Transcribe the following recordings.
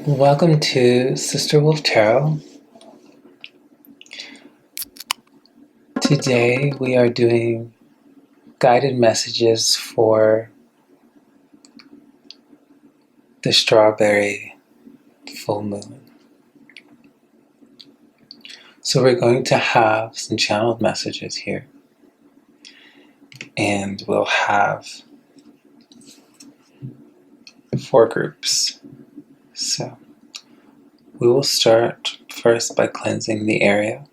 Welcome to Sister Wolf Tarot. Today we are doing guided messages for the Strawberry Fullmoon. So we're going to have some channeled messages here, and we'll have 4 groups. So we will start first by cleansing the area.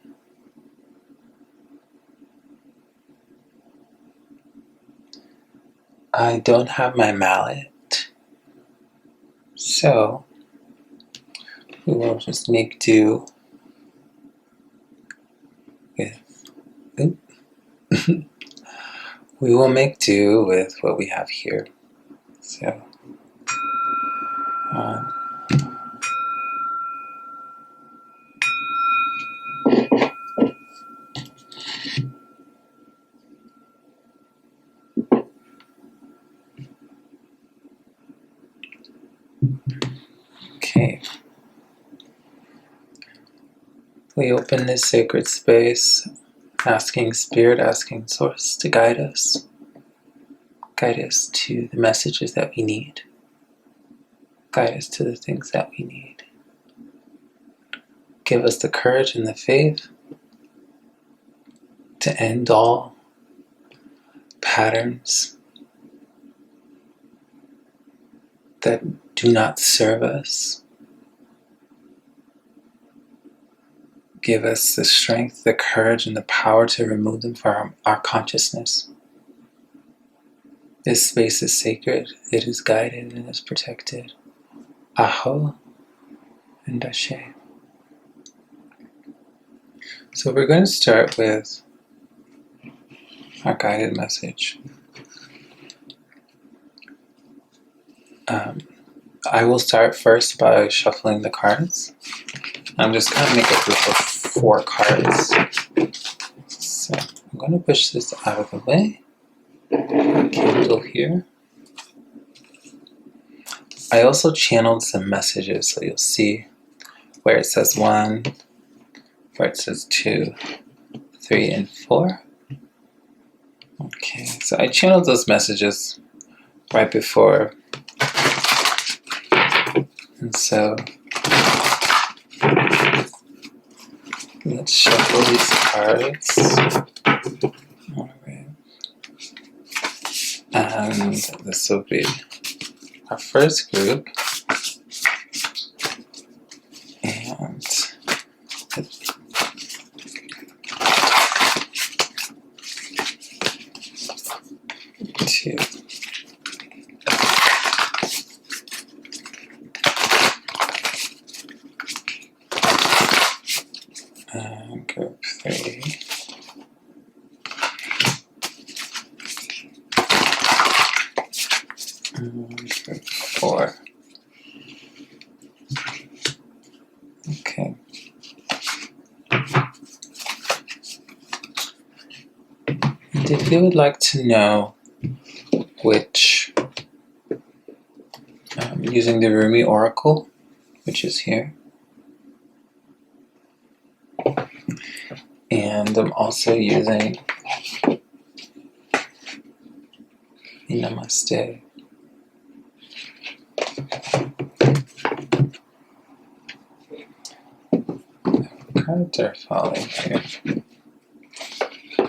I don't have my mallet, so we will just make do with we will make do with what we have here. So okay. We open this sacred space, asking Spirit, asking Source to guide us to the messages that we need, guide us to the things that we need. Give us the courage and the faith to end all patterns that do not serve us. Give us the strength, the courage, and the power to remove them from our consciousness. This space is sacred, it is guided, and is protected. Aho and Ashe. So we're going to start with our guided message. I will start first by shuffling the cards. I'm just going to make a group of 4 cards. So I'm going to push this out of the way. Candle here. I also channeled some messages, so you'll see where it says 1, where it says 2, 3, and 4. Okay, so I channeled those messages right before. And so let's shuffle these cards. Alright. And this will be our first group. And 2. And group 3. And group 4. Okay. And if you would like to know which, using the Rumi Oracle, which is here, and I'm also using the Namaste. Cards are falling here.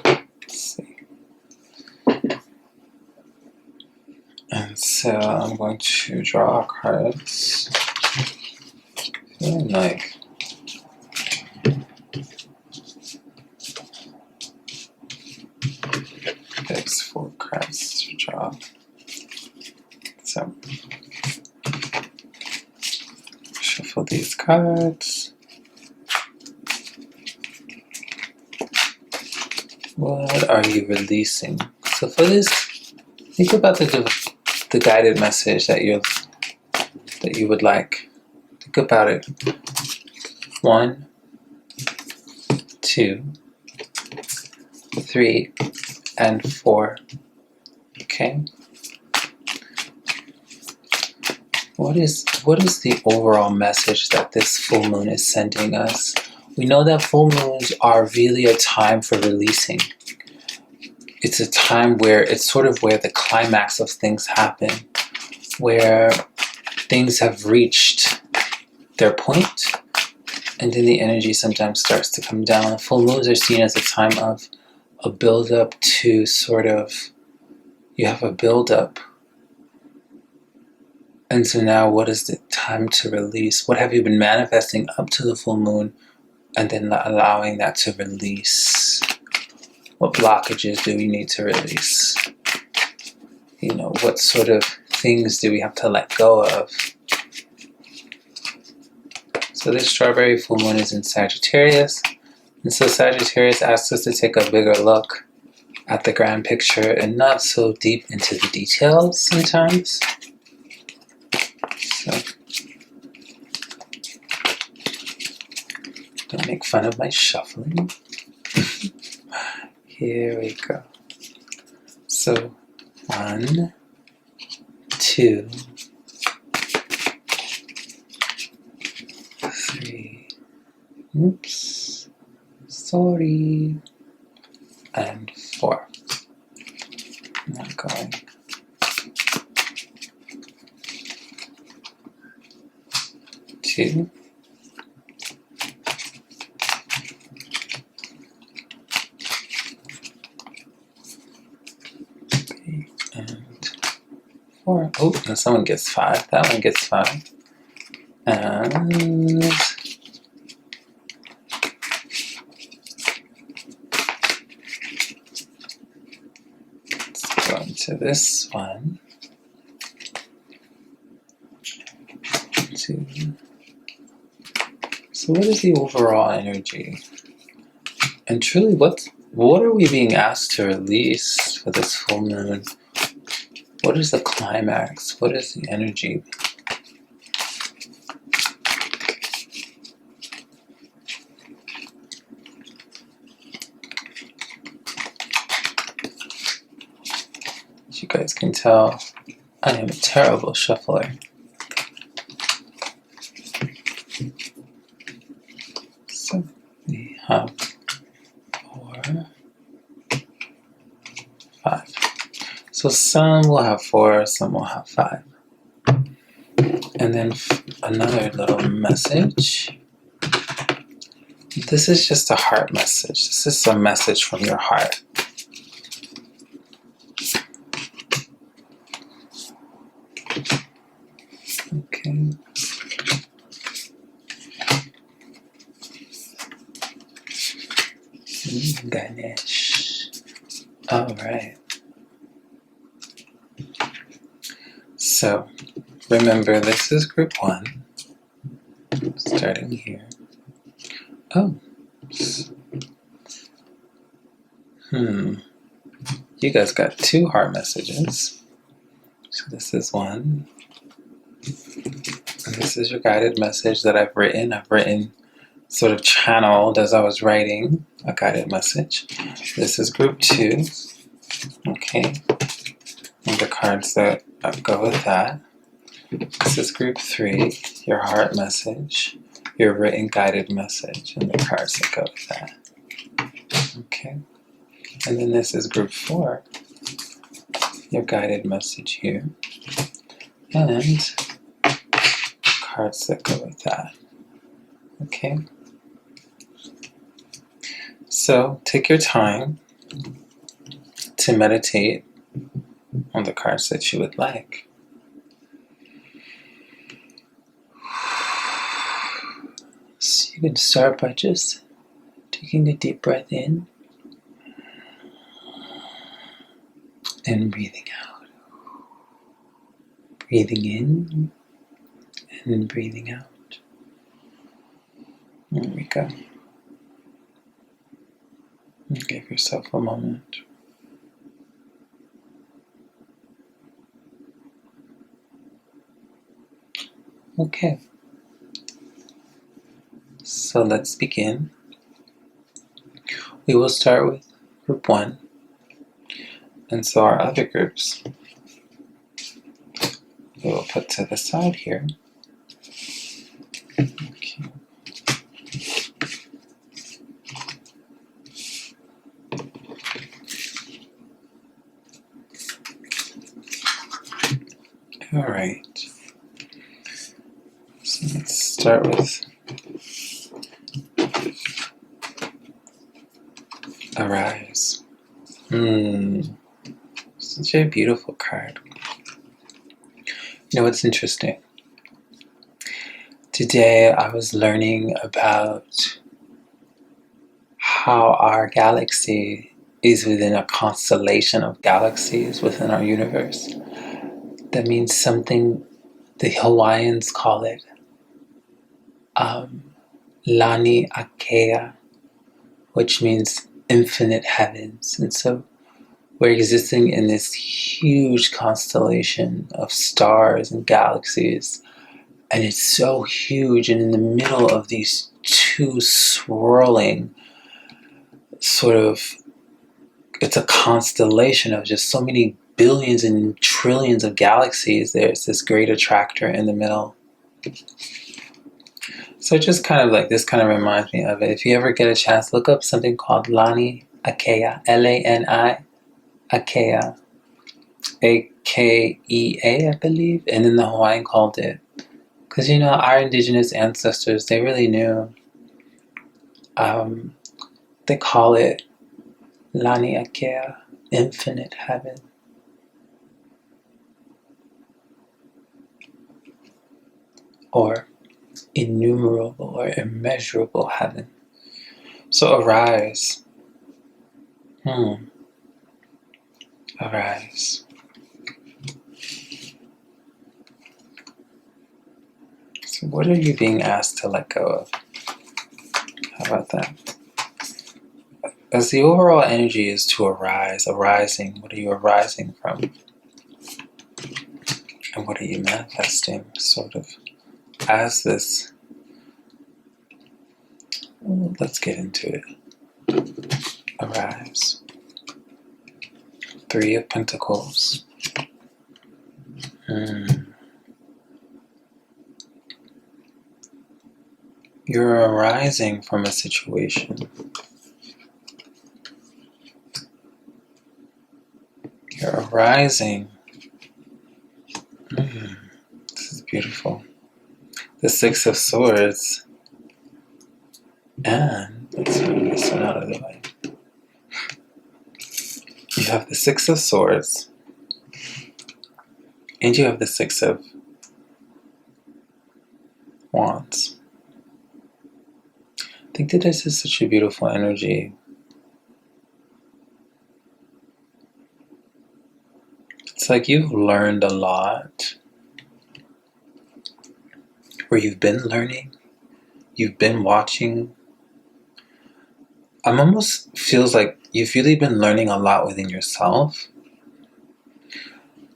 Let's see. And so I'm going to draw cards. Feeling like there's 4 cards to draw. So shuffle these cards. What are you releasing? So for this, think about the guided message that you would like. Think about it. 1, 2, 3, and 4. Okay. What is the overall message that this full moon is sending us? We know that full moons are really a time for releasing. It's a time where it's sort of where the climax of things happen, where things have reached their point, and then the energy sometimes starts to come down. Full moons are seen as a time of a build-up to sort of, you have a build-up. And so now what is the time to release? What have you been manifesting up to the full moon and then allowing that to release? What blockages do we need to release? You know, what sort of things do we have to let go of? So this strawberry full moon is in Sagittarius. And so Sagittarius asks us to take a bigger look at the grand picture and not so deep into the details sometimes. So, don't make fun of my shuffling. Here we go. So, 1, 2, 3. Oops. Sorry. And 4. Not going. 2. 3 and 4. Oh, and someone gets 5. That one gets 5. And let's go into this one. 2. So what is the overall energy? And truly, what are we being asked to release for this full moon? What is the climax? What is the energy? As you guys can tell, I am a terrible shuffler. So we have 4, 5. So some will have 4, some will have 5. And then another little message. This is just a heart message. This is a message from your heart. Okay. Ganesh. All right. So, remember, this is group 1. Starting here. Oh. You guys got 2 heart messages. So this is 1. And this is your guided message that I've written. I've written, sort of channeled as I was writing a guided message. This is group 2. Okay. And the cards that go with that. This is group 3, your heart message, your written guided message, and the cards that go with that. Okay. And then this is group 4, your guided message here, and cards that go with that. Okay. So take your time to meditate on the cards that you would like. So you can start by just taking a deep breath in and breathing out. Breathing in and breathing out. There we go. And give yourself a moment. Okay. So let's begin. We will start with group 1. And so our other groups we will put to the side here. Okay. All right. So let's start with Arise. Such a beautiful card. You know what's interesting? Today I was learning about how our galaxy is within a constellation of galaxies within our universe. That means something, the Hawaiians call it Lani Akea, which means infinite heavens. And so we're existing in this huge constellation of stars and galaxies. And it's so huge, and in the middle of these two swirling sort of, it's a constellation of just so many billions and trillions of galaxies. There's this great attractor in the middle. So just kind of like, this kind of reminds me of it. If you ever get a chance, look up something called Lani Akea, Lani Akea, Akea, I believe, and then the Hawaiian called it. Because, you know, our indigenous ancestors, they really knew. They call it Lani Akea, infinite heaven. Or innumerable or immeasurable heaven. So arise. Arise. So what are you being asked to let go of? How about that? As the overall energy is to arise, arising, what are you arising from? And what are you manifesting, sort of, as this? Let's get into it. Arise. 3 of Pentacles. You're arising from a situation. You're arising. This is beautiful. The 6 of Swords. And let's move this one out of the way. You have the 6 of Swords. And you have the 6 of Wands. I think that this is such a beautiful energy. It's like you've learned a lot. Or you've been learning. You've been watching. Almost feels like you've really been learning a lot within yourself.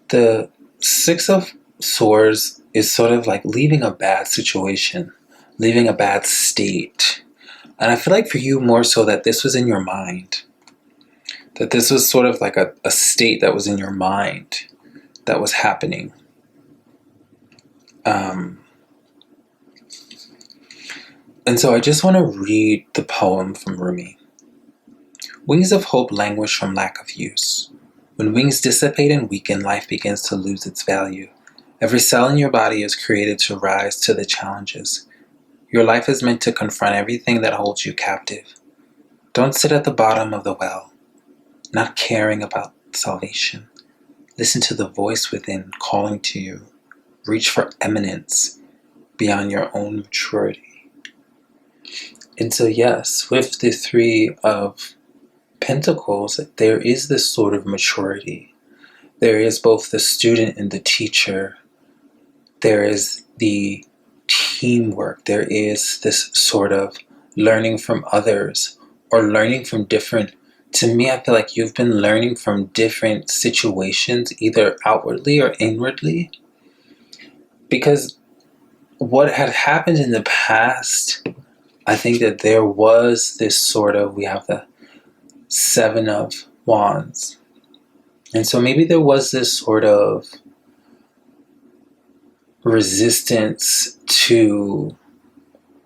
The 6 of Swords is sort of like leaving a bad situation, leaving a bad state. And I feel like for you more so that this was in your mind. That this was sort of like a state that was in your mind that was happening. And so I just want to read the poem from Rumi. Wings of hope languish from lack of use. When wings dissipate and weaken, life begins to lose its value. Every cell in your body is created to rise to the challenges. Your life is meant to confront everything that holds you captive. Don't sit at the bottom of the well, not caring about salvation. Listen to the voice within calling to you. Reach for eminence beyond your own maturity. And so yes, with the 3 of Pentacles, there is this sort of maturity. There is both the student and the teacher. There is the teamwork. There is this sort of learning from others or learning from different. To me, I feel like you've been learning from different situations, either outwardly or inwardly. Because what had happened in the past, I think that there was this sort of, we have the 7 of Wands. And so maybe there was this sort of resistance to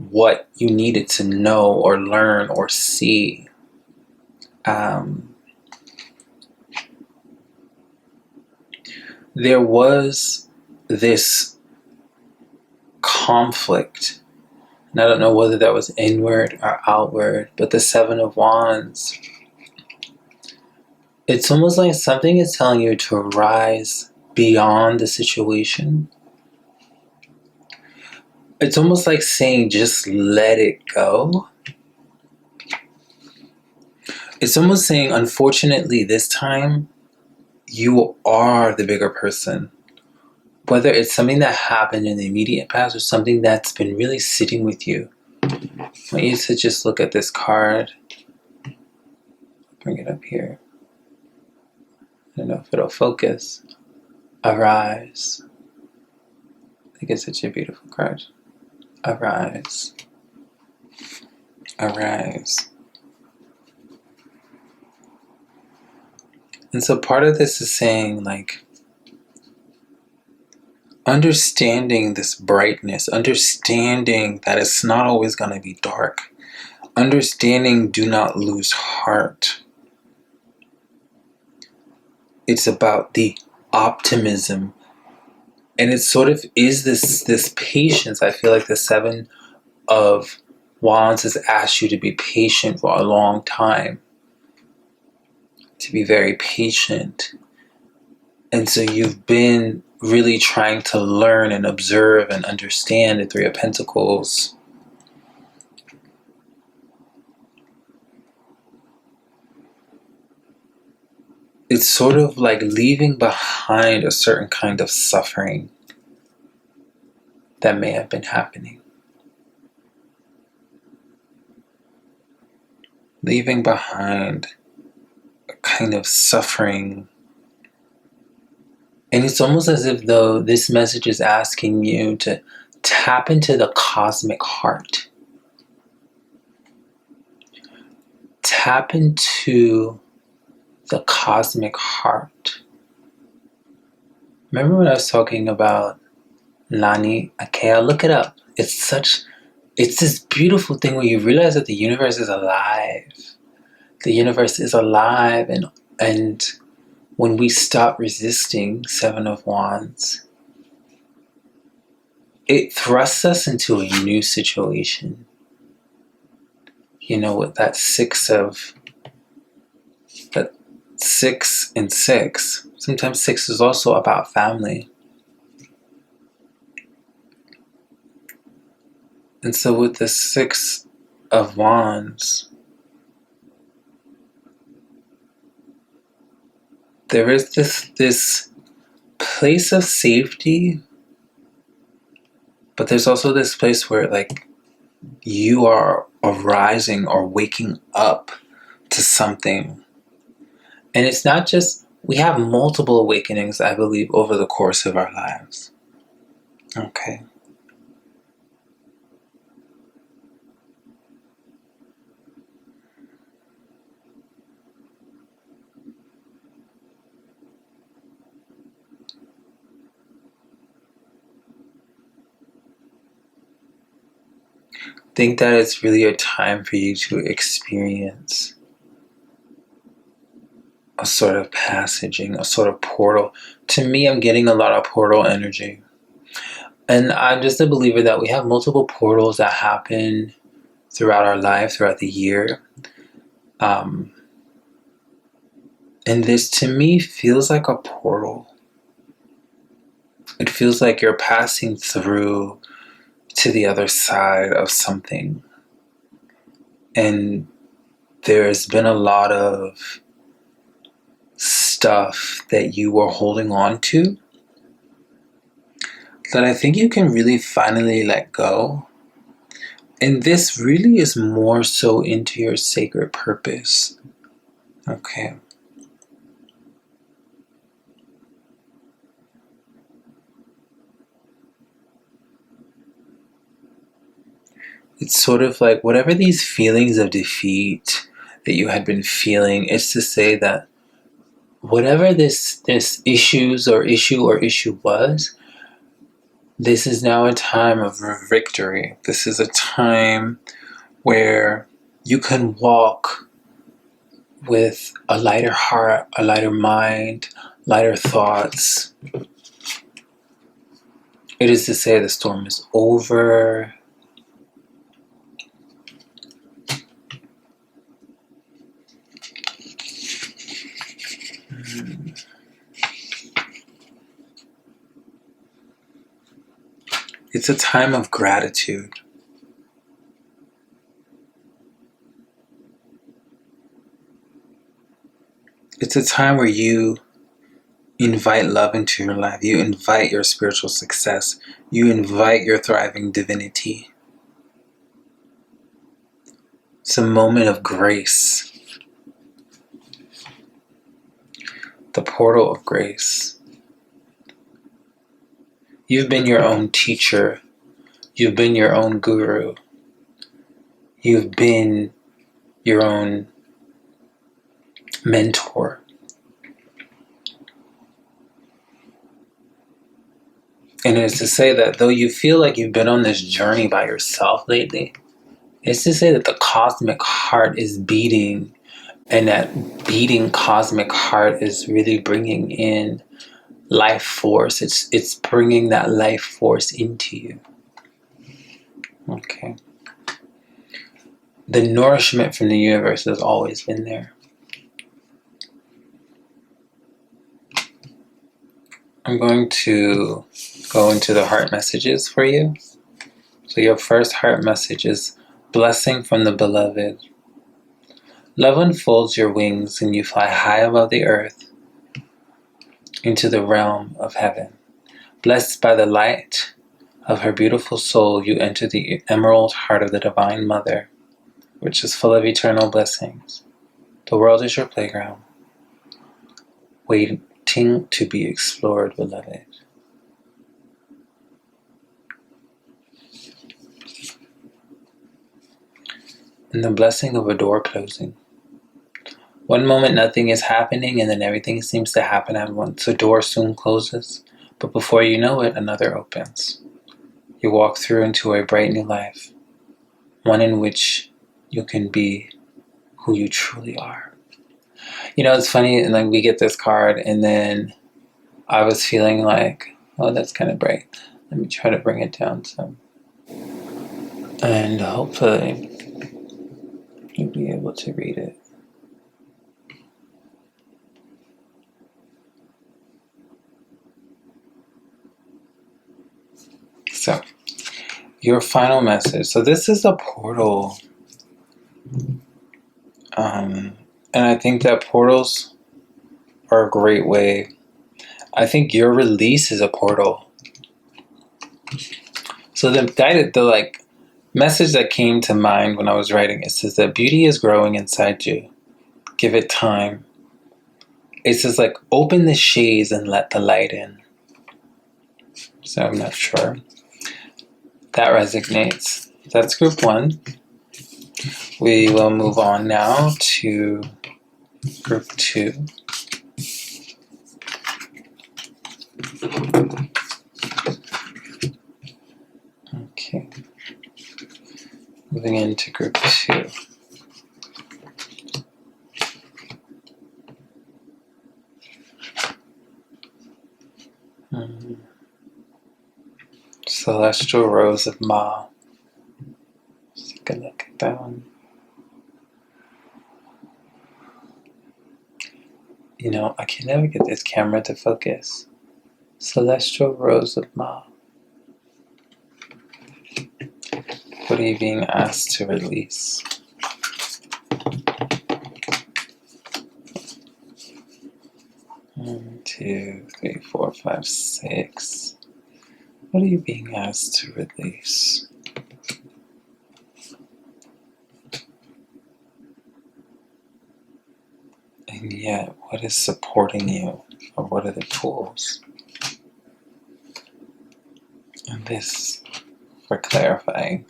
what you needed to know or learn or see. There was this conflict, and I don't know whether that was inward or outward, but the Seven of Wands, it's almost like something is telling you to rise beyond the situation. It's almost like saying, just let it go. It's almost saying, unfortunately, this time, you are the bigger person. Whether it's something that happened in the immediate past or something that's been really sitting with you. I want you to just look at this card. Bring it up here. I don't know if it'll focus. Arise. I think it's such a beautiful card. Arise. Arise. And so part of this is saying, like, understanding this brightness, understanding that it's not always going to be dark, understanding do not lose heart. It's about the optimism. And it sort of is this patience. I feel like the Seven of Wands has asked you to be patient for a long time. To be very patient. And so you've been really trying to learn and observe and understand the Three of Pentacles. It's sort of like leaving behind a certain kind of suffering that may have been happening. Leaving behind a kind of suffering. And it's almost as if though this message is asking you to tap into the cosmic heart. Tap into the cosmic heart. Remember when I was talking about Lani Akea? Look it up. It's this beautiful thing where you realize that the universe is alive. The universe is alive, and when we stop resisting, Seven of Wands, it thrusts us into a new situation. You know, with that six and six. Sometimes six is also about family. And so with the Six of Wands, there is this place of safety, but there's also this place where, like, you are arising or waking up to something. And it's not just, we have multiple awakenings, I believe, over the course of our lives. Okay. Think that it's really a time for you to experience a sort of passaging, a sort of portal. To me, I'm getting a lot of portal energy. And I'm just a believer that we have multiple portals that happen throughout our life, throughout the year. And this, to me, feels like a portal. It feels like you're passing through to the other side of something. And there's been a lot of stuff that you were holding on to that I think you can really finally let go. And this really is more so into your sacred purpose. Okay. It's sort of like whatever these feelings of defeat that you had been feeling, it's to say that whatever this issue was, This is now a time of victory. This is a time where you can walk with a lighter heart, a lighter mind, lighter thoughts. It is to say the storm is over. It's a time of gratitude. It's a time where you invite love into your life. You invite your spiritual success. You invite your thriving divinity. It's a moment of grace. The portal of grace. You've been your own teacher. You've been your own guru. You've been your own mentor. And it's to say that though you feel like you've been on this journey by yourself lately, it's to say that the cosmic heart is beating, and that beating cosmic heart is really bringing in life force. It's bringing that life force into you. Okay. The nourishment from the universe has always been there. I'm going to go into the heart messages for you. So your first heart message is blessing from the beloved. Love unfolds your wings and you fly high above the earth into the realm of heaven. Blessed by the light of her beautiful soul, you enter the emerald heart of the Divine Mother, which is full of eternal blessings. The world is your playground, waiting to be explored, beloved. And the blessing of a door closing. One moment nothing is happening and then everything seems to happen at once. A door soon closes, but before you know it, another opens. You walk through into a bright new life, one in which you can be who you truly are. You know, it's funny, and like we get this card, and then I was feeling like, oh, that's kind of bright. Let me try to bring it down some. And hopefully you'll be able to read it. So, your final message. So this is a portal. And I think that portals are a great way. I think your release is a portal. So the message that came to mind when I was writing it says that beauty is growing inside you. Give it time. It says like open the shades and let the light in. So I'm not sure. That resonates. That's group 1. We will move on now to group 2. Okay. Moving into group 2. Celestial Rose of Ma. Let's take a look at that one. You know, I can never get this camera to focus. Celestial Rose of Ma. What are you being asked to release? One, 2, 3, 4, 5, 6. What are you being asked to release? And yet, what is supporting you? Or what are the tools? And this for clarifying.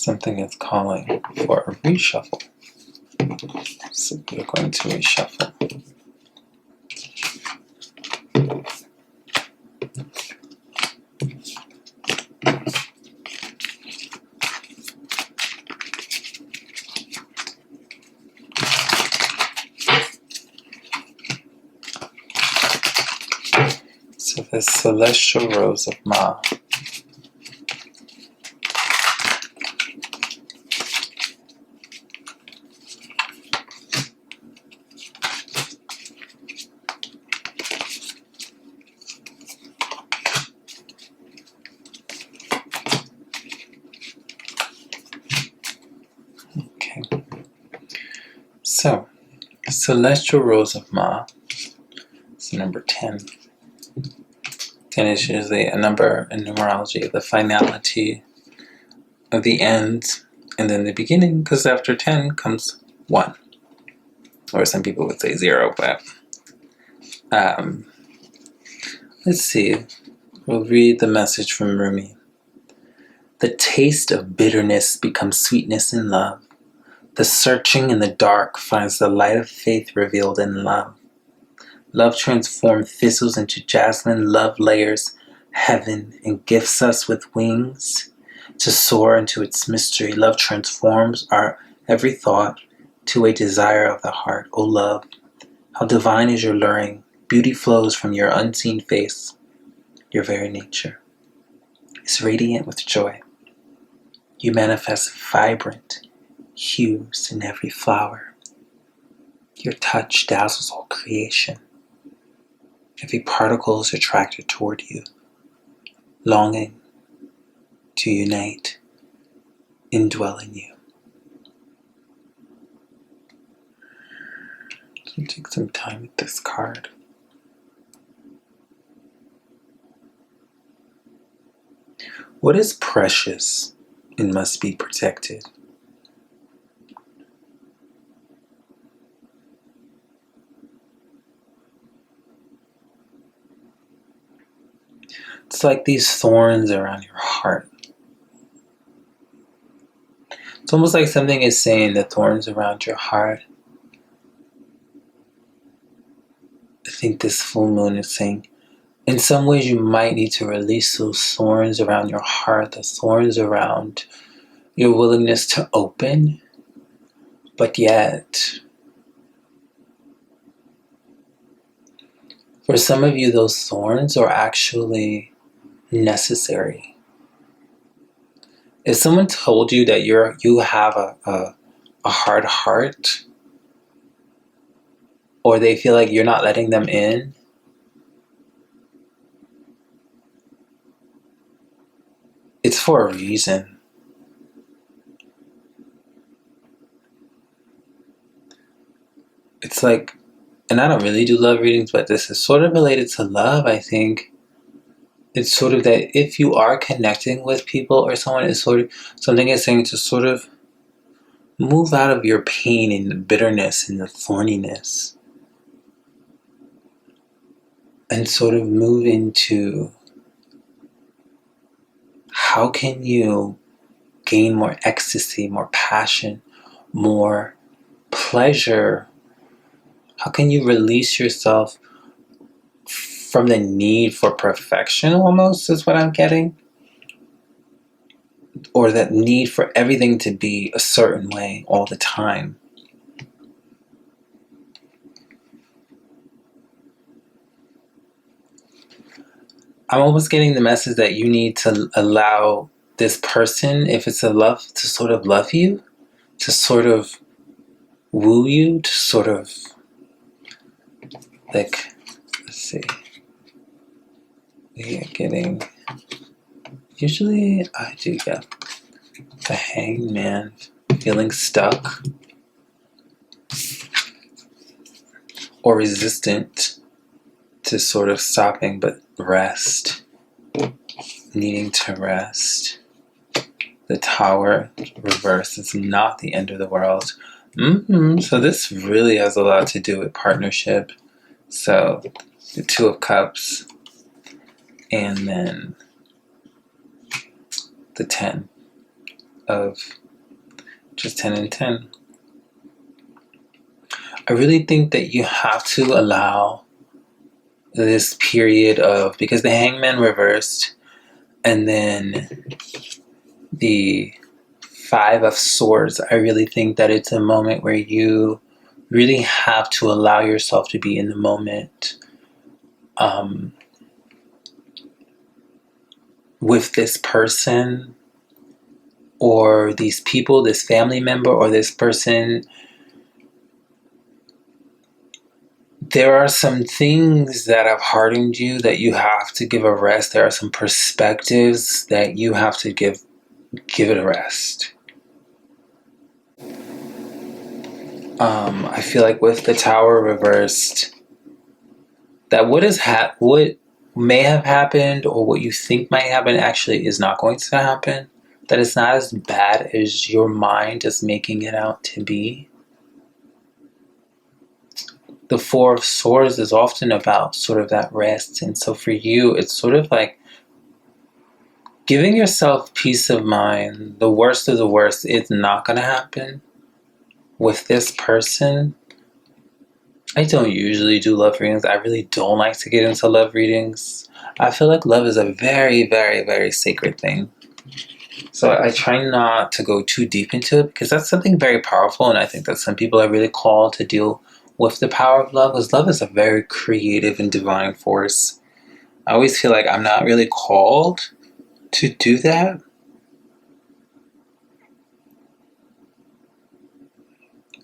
something is calling for a reshuffle. So we're going to reshuffle. So the Celestial Rose of Ma. Okay. So, Celestial Rose of Ma is number 10. 10 is usually a number in numerology of the finality of the end and then the beginning, because after 10 comes 1. Or some people would say 0, but let's see. We'll read the message from Rumi. The taste of bitterness becomes sweetness in love. The searching in the dark finds the light of faith revealed in love. Love transforms thistles into jasmine. Love layers heaven and gifts us with wings to soar into its mystery. Love transforms our every thought to a desire of the heart. O love, how divine is your luring. Beauty flows from your unseen face. Your very nature is radiant with joy. You manifest vibrant hues in every flower. Your touch dazzles all creation. Every particle is attracted toward you, longing to unite, indwell in you. So take some time with this card. What is precious and must be protected? It's like these thorns around your heart. It's almost like something is saying the thorns around your heart. I think this full moon is saying, in some ways you might need to release those thorns around your heart, the thorns around your willingness to open, but yet, for some of you, those thorns are actually necessary. If someone told you that you have a hard heart, or they feel like you're not letting them in, it's for a reason. It's like, and I don't really do love readings, but this is sort of related to love, I think. It's sort of that if you are connecting with people or someone, is sort of something is saying to sort of move out of your pain and the bitterness and the thorniness and sort of move into how can you gain more ecstasy, more passion, more pleasure. How can you release yourself from the need for perfection, almost, is what I'm getting? Or that need for everything to be a certain way all the time. I'm almost getting the message that you need to allow this person, if it's a love, to sort of love you, to sort of woo you, to sort of, like, let's see. We are getting, usually I do get the Hangman, feeling stuck or resistant to sort of stopping, but rest, needing to rest. The Tower reverse is not the end of the world. So this really has a lot to do with partnership. So the Two of Cups and then the 10. of just 10 and 10. I really think that you have to allow this period of, because the Hangman reversed, and then the Five of Swords, I really think that it's a moment where you really have to allow yourself to be in the moment with this person or these people, this family member or this person. There are some things that have hardened you that you have to give a rest. There are some perspectives that you have to give it a rest. I feel like with the Tower reversed, that what may have happened or what you think might happen actually is not going to happen. That it's not as bad as your mind is making it out to be. The Four of Swords is often about sort of that rest. And so for you, it's sort of like giving yourself peace of mind. The worst of the worst is not going to happen with this person. I don't usually do love readings. I really don't like to get into love readings. I feel like love is a very, very, very sacred thing. So I try not to go too deep into it because that's something very powerful. And I think that some people are really called to deal with the power of love, because love is a very creative and divine force. I always feel like I'm not really called to do that.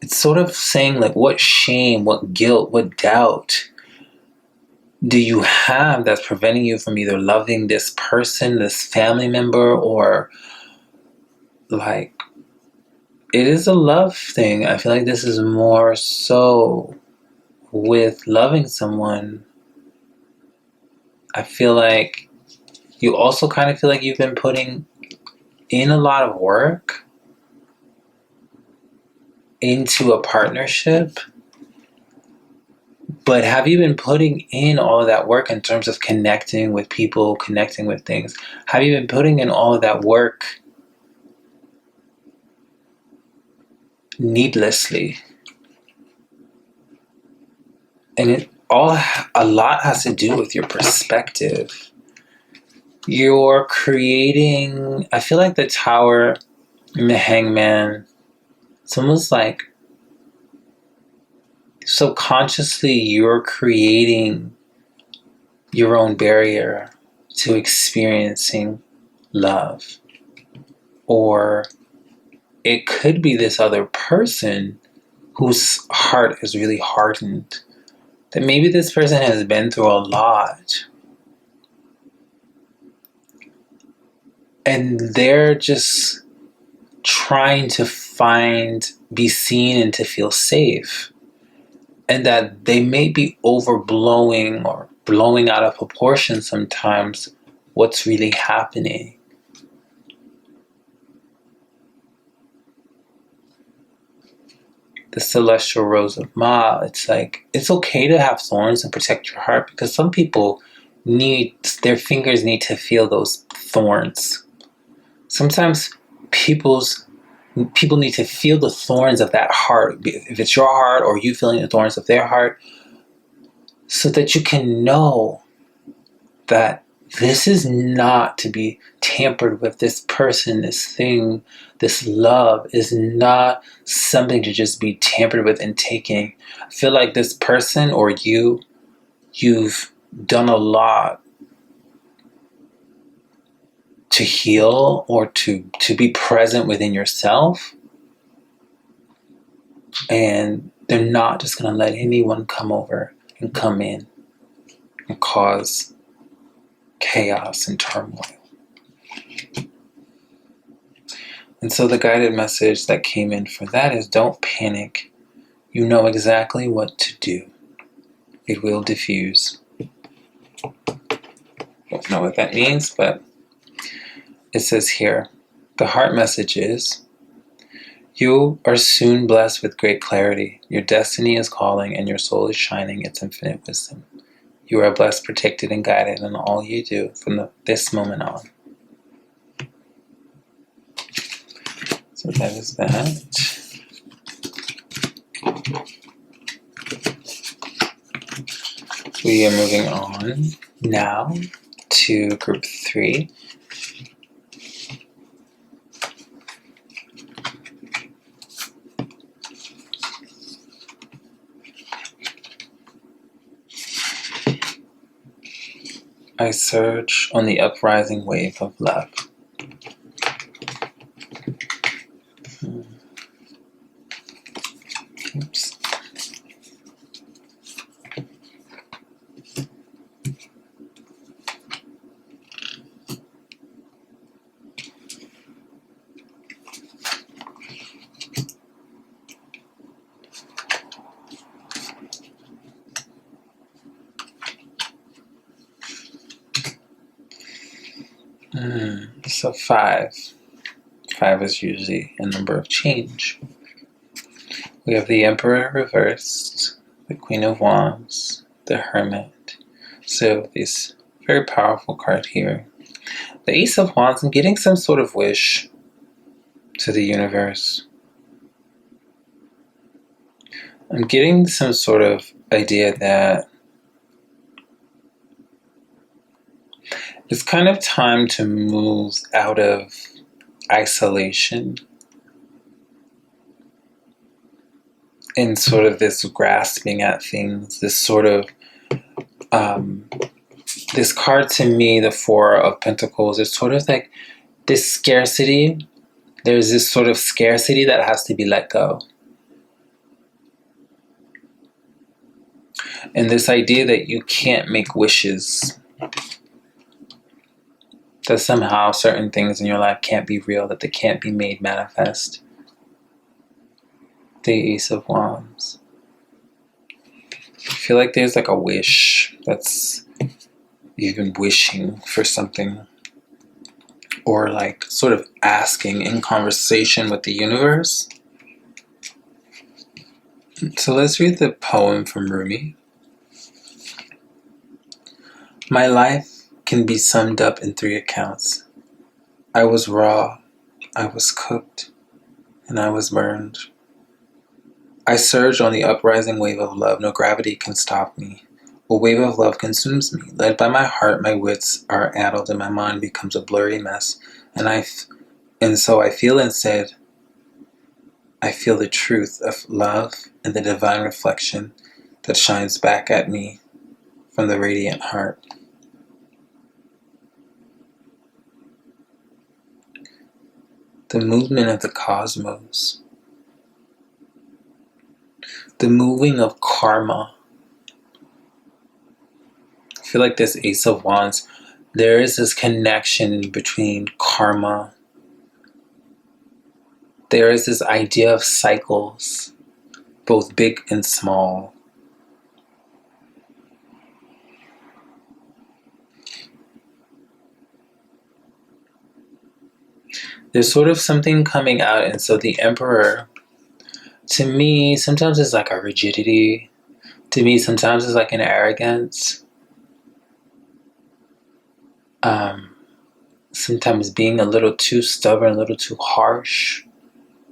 It's sort of saying like, what shame, what guilt, what doubt do you have that's preventing you from either loving this person, this family member, or like, it is a love thing. I feel like this is more so with loving someone. I feel like you also kind of feel like you've been putting in a lot of work into a partnership. But have you been putting in all of that work in terms of connecting with people, connecting with things? Have you been putting in all of that work needlessly? And a lot has to do with your perspective. You're creating, I feel like the Tower and the Hangman, it's almost like subconsciously you're creating your own barrier to experiencing love. Or it could be this other person whose heart is really hardened. That maybe this person has been through a lot. And they're just trying to be seen and to feel safe. And that they may be overblowing or blowing out of proportion sometimes what's really happening. The Celestial Rose of Ma, it's like, it's okay to have thorns and protect your heart, because some people their fingers need to feel those thorns. Sometimes people need to feel the thorns of that heart, if it's your heart or you feeling the thorns of their heart, so that you can know that this is not to be tampered with. This person, this thing, this love is not something to just be tampered with and taken. I feel like this person or you've done a lot to heal or to be present within yourself. And they're not just going to let anyone come over and come in and cause chaos and turmoil. And so the guided message that came in for that is, don't panic. You know exactly what to do. It will diffuse. Don't know what that means, but it says here, the heart message is, you are soon blessed with great clarity. Your destiny is calling and your soul is shining its infinite wisdom. You are blessed, protected, and guided in all you do from this moment on. So that is that. We are moving on now to group 3. I surge on the uprising wave of love. Oops. So 5. 5 is usually a number of change. We have the Emperor reversed, the Queen of Wands, the Hermit. So this very powerful card here. The Ace of Wands, I'm getting some sort of wish to the universe. I'm getting some sort of idea that it's kind of time to move out of isolation and sort of this grasping at things, this sort of this card to me, the Four of Pentacles, is sort of like this scarcity. There's this sort of scarcity that has to be let go. And this idea that you can't make wishes, that somehow certain things in your life can't be real, that they can't be made manifest. The Ace of Wands. I feel like there's like a wish that's even wishing for something, or like sort of asking in conversation with the universe. So let's read the poem from Rumi. My life can be summed up in 3 accounts. I was raw, I was cooked, and I was burned. I surge on the uprising wave of love. No gravity can stop me. A wave of love consumes me. Led by my heart, my wits are addled and my mind becomes a blurry mess. And so I feel instead, I feel the truth of love and the divine reflection that shines back at me from the radiant heart. The movement of the cosmos. The moving of karma. I feel like this Ace of Wands, there is this connection between karma. There is this idea of cycles, both big and small. There's sort of something coming out, and so the Emperor, to me, sometimes it's like a rigidity. To me, sometimes it's like an arrogance. Sometimes being a little too stubborn, a little too harsh,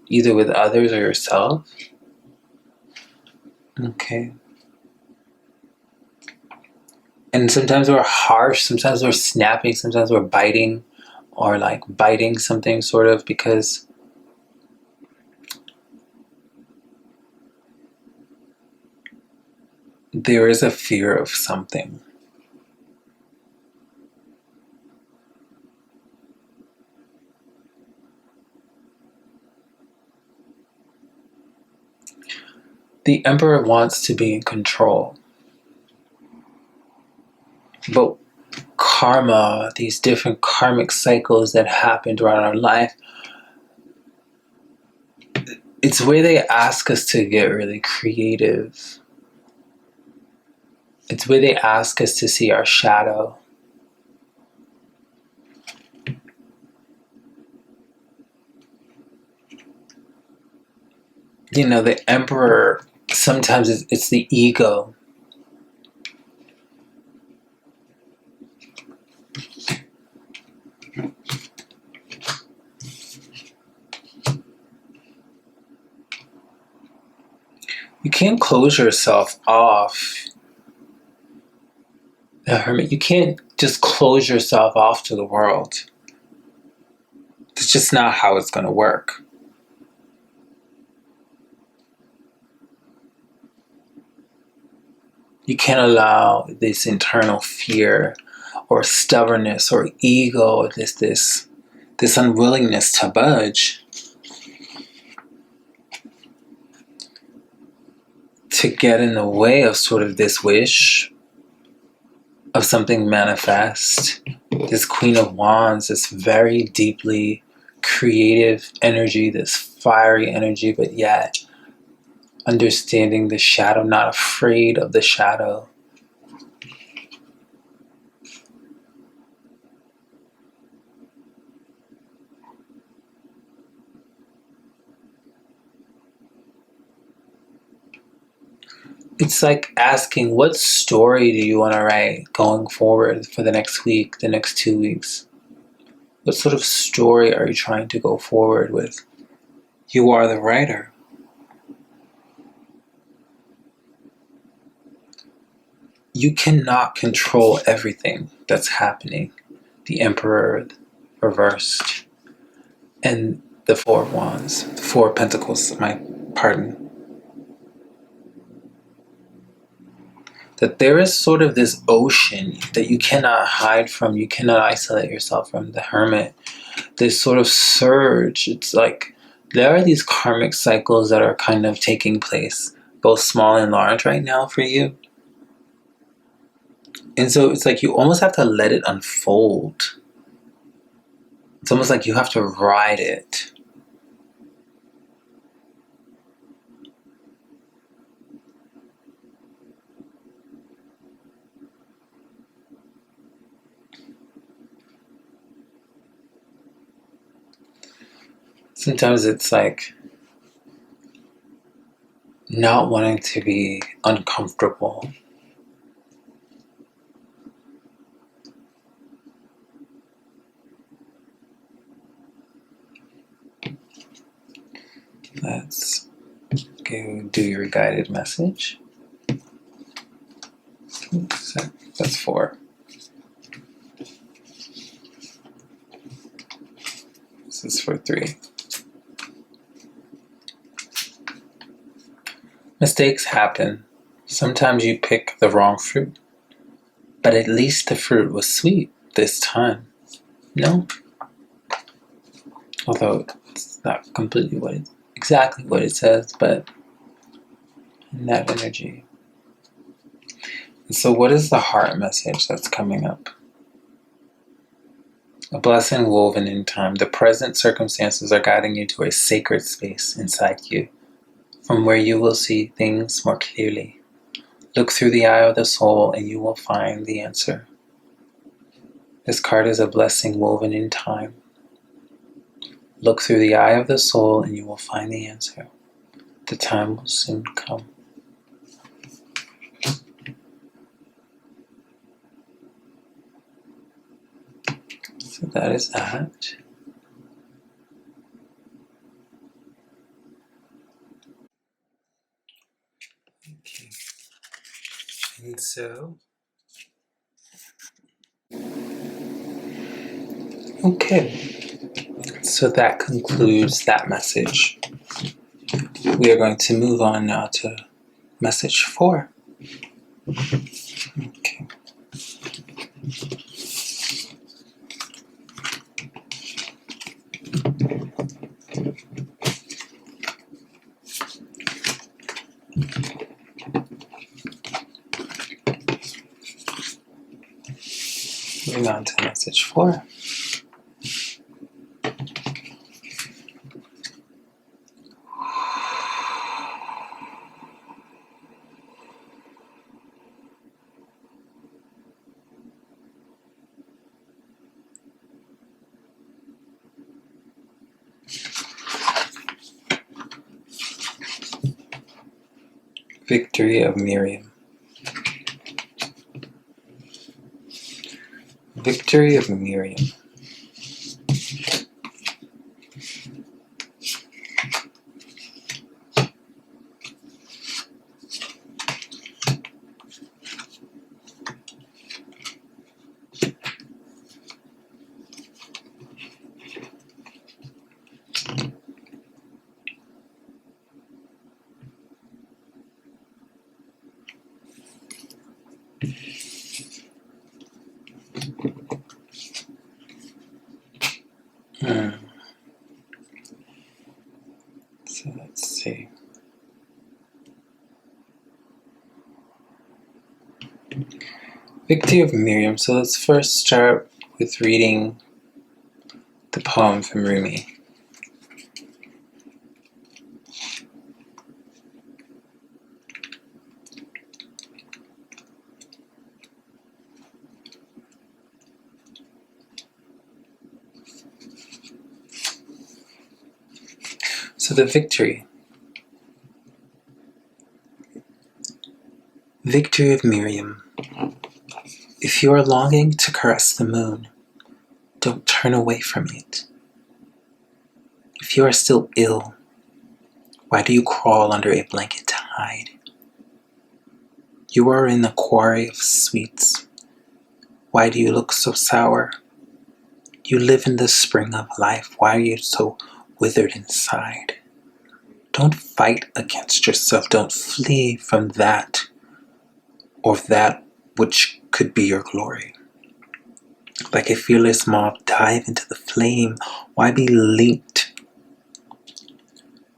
either with others or yourself. Okay. And sometimes we're harsh, sometimes we're snapping, sometimes we're biting, or like biting something sort of, because there is a fear of something. The Emperor wants to be in control. But karma, these different karmic cycles that happen throughout our life, it's where they ask us to get really creative. It's where they ask us to see our shadow. You know, the Emperor, sometimes it's the ego. You can't close yourself off. The Hermit, you can't just close yourself off to the world. It's just not how it's going to work. You can't allow this internal fear or stubbornness or ego, this unwillingness to budge, to get in the way of sort of this wish of something manifest. This Queen of Wands, this very deeply creative energy, this fiery energy, but yet understanding the shadow, not afraid of the shadow. It's like asking, what story do you want to write going forward for the next week, the next 2 weeks? What sort of story are you trying to go forward with? You are the writer. You cannot control everything that's happening. The Emperor reversed, and the Four of Wands, the Four of Pentacles, my pardon. That there is sort of this ocean that you cannot hide from, you cannot isolate yourself from, the Hermit. This sort of surge, it's like there are these karmic cycles that are kind of taking place, both small and large right now for you. And so it's like you almost have to let it unfold. It's almost like you have to ride it. Sometimes it's like not wanting to be uncomfortable. Let's go do your guided message. Oops, that's 4. This is for 3. Mistakes happen. Sometimes you pick the wrong fruit, but at least the fruit was sweet this time. No? Although it's not completely exactly what it says, but in that energy. And so what is the heart message that's coming up? A blessing woven in time. The present circumstances are guiding you to a sacred space inside you, from where you will see things more clearly. Look through the eye of the soul and you will find the answer. This card is a blessing woven in time. Look through the eye of the soul and you will find the answer. The time will soon come. So that is that. Okay. And so, okay. So that concludes that message. We are going to move on now to message 4. Okay. Moving on to message 4. Victory of Miriam. Victory of Miriam. So let's see. Victory of Miriam. So let's first start with reading the poem from Rumi. So the victory. Victory of Miriam. If you are longing to caress the moon, don't turn away from it. If you are still ill, why do you crawl under a blanket to hide? You are in the quarry of sweets. Why do you look so sour? You live in the spring of life. Why are you so withered inside? Don't fight against yourself. Don't flee from that or that which could be your glory. Like a fearless moth, dive into the flame. Why be linked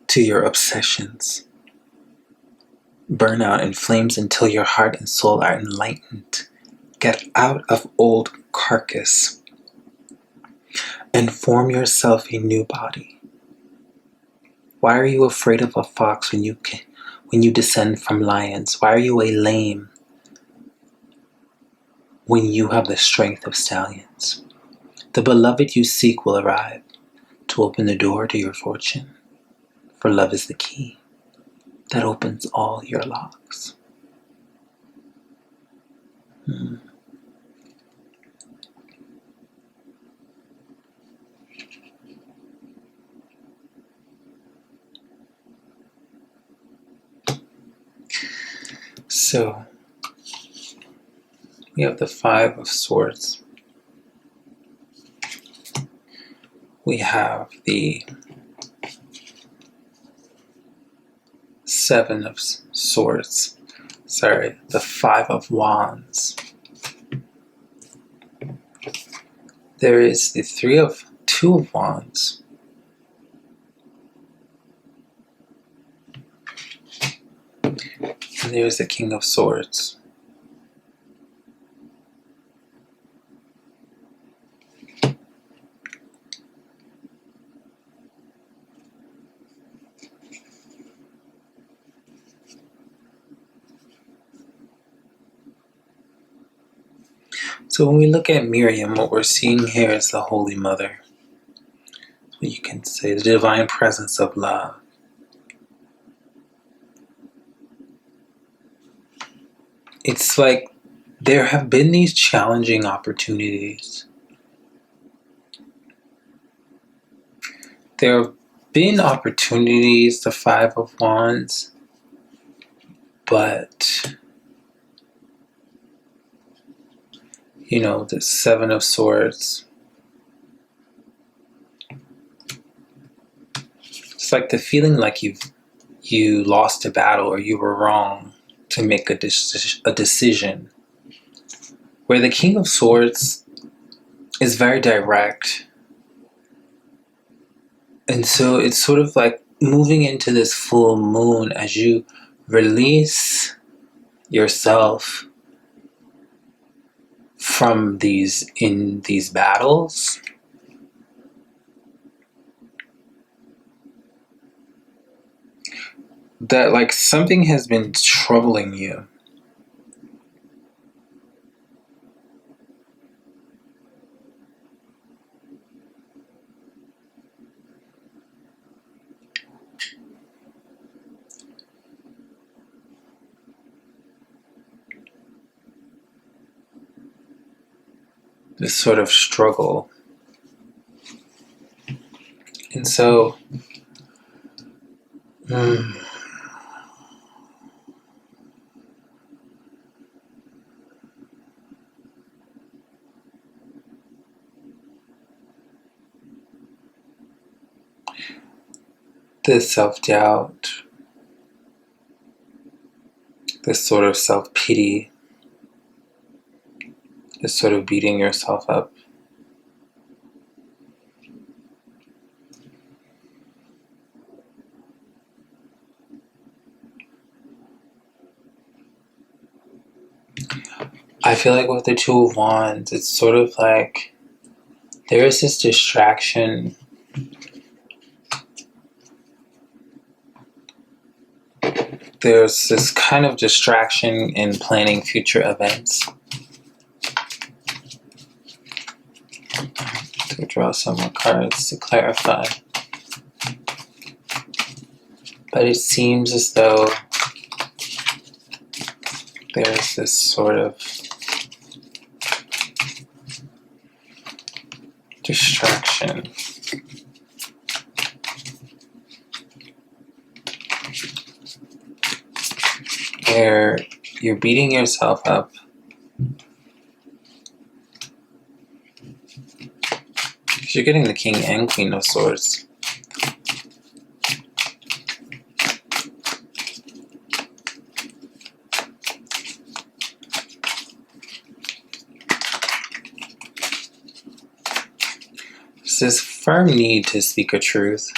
to your obsessions? Burn out in flames until your heart and soul are enlightened. Get out of old carcass and form yourself a new body. Why are you afraid of a fox when you descend from lions? Why are you a lame when you have the strength of stallions? The beloved you seek will arrive to open the door to your fortune, for love is the key that opens all your locks. So, we have the Five of Swords. We have the Seven of Swords. The Five of Wands. There is the Two of Wands. And there's the King of Swords. So when we look at Miriam, what we're seeing here is the Holy Mother. You can say the divine presence of love. It's like there have been these challenging opportunities. There have been opportunities, the Five of Wands, but the Seven of Swords. It's like the feeling like you lost a battle or you were wrong to make a decision. Where the King of Swords is very direct. And so it's sort of like moving into this full moon as you release yourself from these battles. That like something has been troubling you. This sort of struggle. And so this self-doubt, this sort of self-pity, this sort of beating yourself up. I feel like with the Two of Wands, it's sort of like there is this distraction. There's this kind of distraction in planning future events. To draw some more cards to clarify. But it seems as though there's this sort of distraction. Where you're beating yourself up. You're getting the King and Queen of Swords. There's this firm need to speak a truth.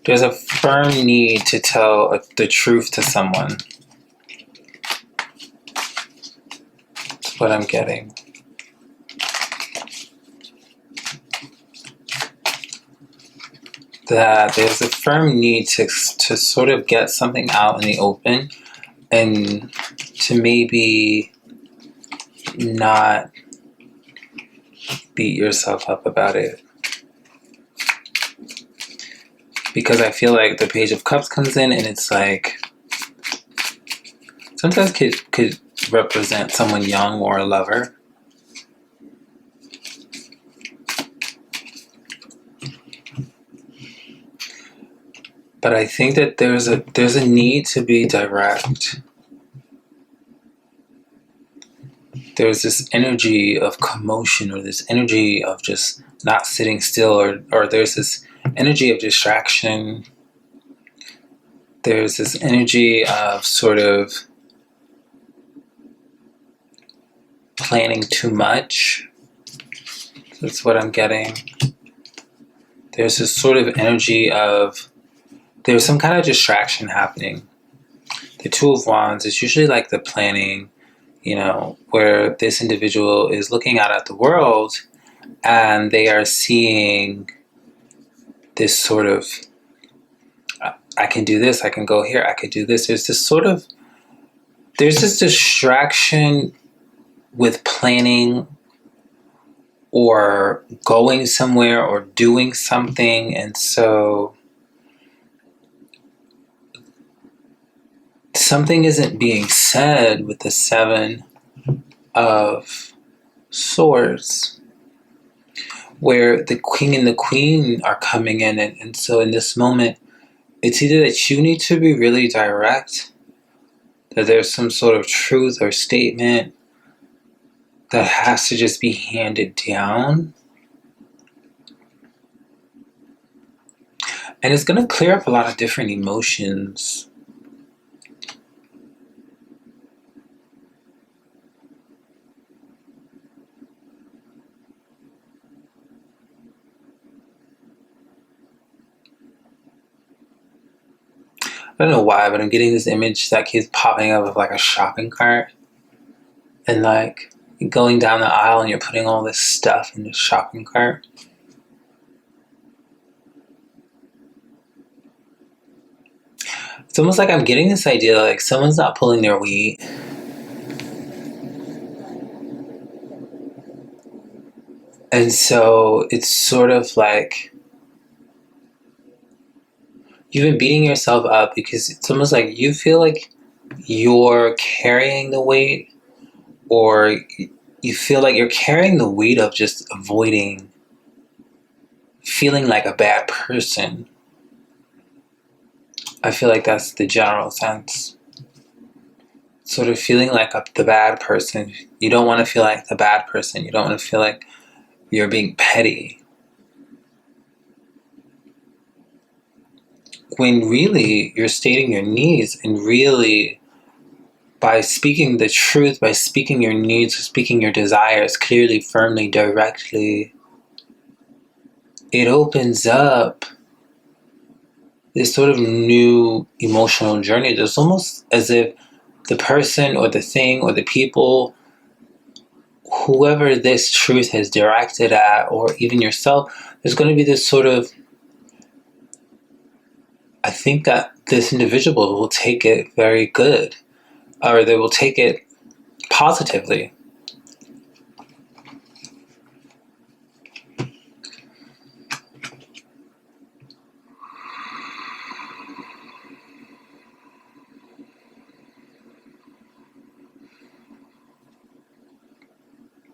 There's a firm need to tell the truth to someone. That's what I'm getting. That there's a firm need to sort of get something out in the open and to maybe not beat yourself up about it. Because I feel like the Page of Cups comes in and it's like sometimes could represent someone young or a lover. But I think that there's a need to be direct. There's this energy of commotion or this energy of just not sitting still or there's this energy of distraction. There's this energy of sort of planning too much. That's what I'm getting. There's this sort of energy of there's some kind of distraction happening. The Two of Wands is usually like the planning, where this individual is looking out at the world and they are seeing this sort of, I can do this, I can go here, I could do this. There's this distraction with planning or going somewhere or doing something, and so something isn't being said with the Seven of Swords, where the King and the Queen are coming in, and so in this moment, it's either that you need to be really direct, that there's some sort of truth or statement that has to just be handed down. And it's going to clear up a lot of different emotions. I don't know why, but I'm getting this image that keeps popping up of like a shopping cart. And like going down the aisle and you're putting all this stuff in the shopping cart. It's almost like I'm getting this idea like someone's not pulling their weight. And so it's sort of like you've been beating yourself up because it's almost like you feel like you're carrying the weight, or you feel like you're carrying the weight of just avoiding feeling like a bad person. I feel like that's the general sense. Sort of feeling like the bad person. You don't want to feel like the bad person. You don't want to feel like you're being petty. When really you're stating your needs, and really by speaking the truth, by speaking your needs, speaking your desires clearly, firmly, directly, it opens up this sort of new emotional journey. It's almost as if the person or the thing or the people, whoever this truth is directed at, or even yourself, there's going to be this sort of, I think that this individual will take it very good, or they will take it positively.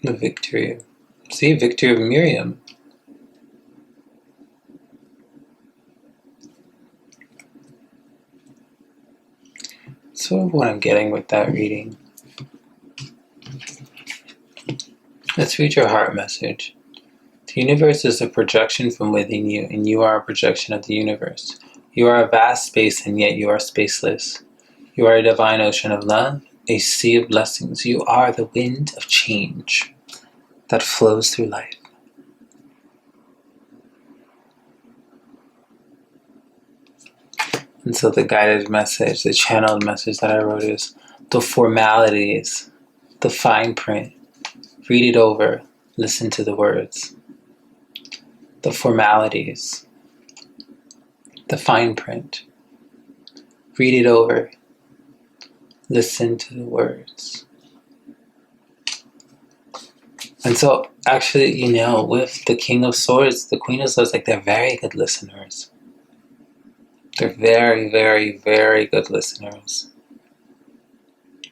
The victory. See, victory of Miriam. Sort of what I'm getting with that reading. Let's read your heart message. The universe is a projection from within you, and you are a projection of the universe. You are a vast space, and yet you are spaceless. You are a divine ocean of love, a sea of blessings. You are the wind of change that flows through life. And so the guided message, the channeled message that I wrote is the formalities, the fine print. Read it over, listen to the words. The formalities, the fine print. Read it over, listen to the words. And so, actually, with the King of Swords, the Queen of Swords, they're very good listeners. They're very, very, very good listeners.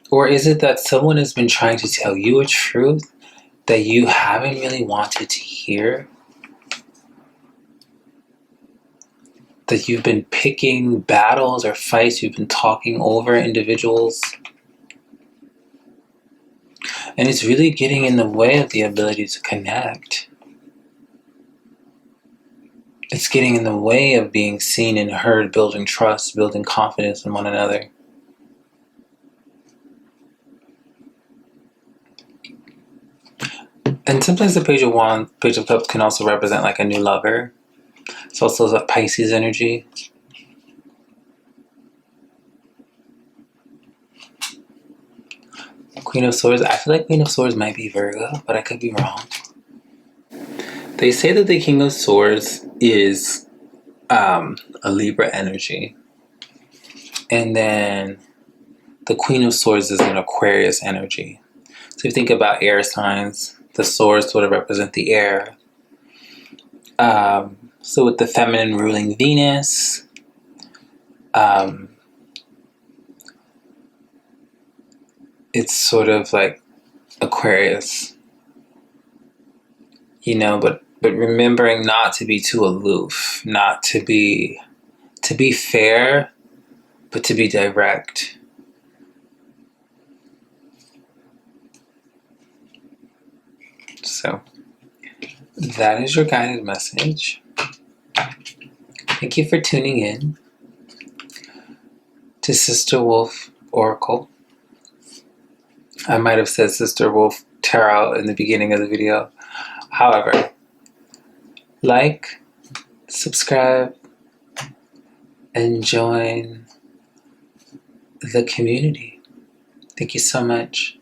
Or is it that someone has been trying to tell you a truth that you haven't really wanted to hear? That you've been picking battles or fights, you've been talking over individuals. And it's really getting in the way of the ability to connect. It's getting in the way of being seen and heard, building trust, building confidence in one another. And sometimes the Page of Wands, Page of Cups can also represent like a new lover. It's also that Pisces energy. Queen of Swords, I feel like Queen of Swords might be Virgo, but I could be wrong. They say that the King of Swords is a Libra energy. And then the Queen of Swords is an Aquarius energy. So if you think about air signs, the swords sort of represent the air. So with the feminine ruling Venus, it's sort of like Aquarius, but remembering not to be too aloof, not to be fair, but to be direct. So that is your guided message. Thank you for tuning in to Sister Wolf Oracle. I might have said Sister Wolf Tarot in the beginning of the video. However, like, subscribe, and join the community. Thank you so much.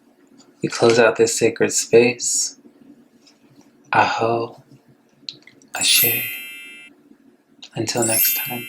We close out this sacred space. Aho, Ashe. Until next time.